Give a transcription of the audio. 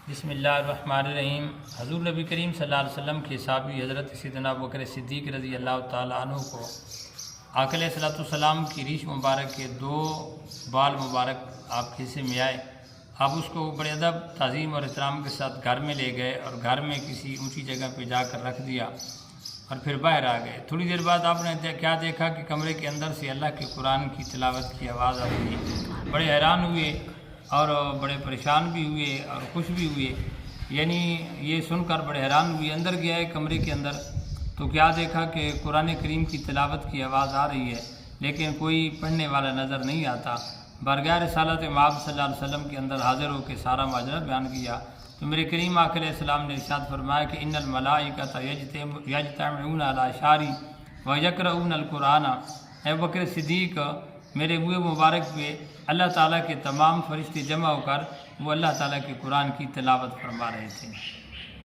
بسم اللہ الرحمن الرحیم۔ حضور نبی کریم صلی اللہ علیہ وسلم کے صحابی حضرت سیدنا ابوبکر صدیق رضی اللہ تعالیٰ عنہ کو آقا علیہ الصلوۃ والسلام کی ریش مبارک کے 2 بال مبارک آپ کے حصے میں آئے۔ آپ اس کو بڑے ادب، تعظیم اور احترام کے ساتھ گھر میں لے گئے اور گھر میں کسی اونچی جگہ پہ جا کر رکھ دیا اور پھر باہر آ گئے۔ تھوڑی دیر بعد آپ نے کیا دیکھا کہ کمرے کے اندر سے اللہ کے قرآن کی تلاوت کی آواز آ رہی۔ بڑے حیران ہوئے اور بڑے پریشان بھی ہوئے اور خوش بھی ہوئے، یعنی یہ سن کر بڑے حیران ہوئے۔ اندر گیا ہے کمرے کے اندر تو کیا دیکھا کہ قرآن کریم کی تلاوت کی آواز آ رہی ہے، لیکن کوئی پڑھنے والا نظر نہیں آتا۔ بارگاہ رسالت مآب صلی اللہ علیہ وسلم کے اندر حاضر ہو کے سارا ماجرا بیان کیا تو میرے کریم آقا علیہ السلام نے ارشاد فرمایا کہ ان الملائکۃ یجتمعون علی شعری ویقرؤون القرآن۔ اے ابوبکر صدیق، میرے منہ مبارک پہ اللہ تعالیٰ کے تمام فرشتے جمع ہو کر وہ اللہ تعالیٰ کے قرآن کی تلاوت فرما رہے تھے۔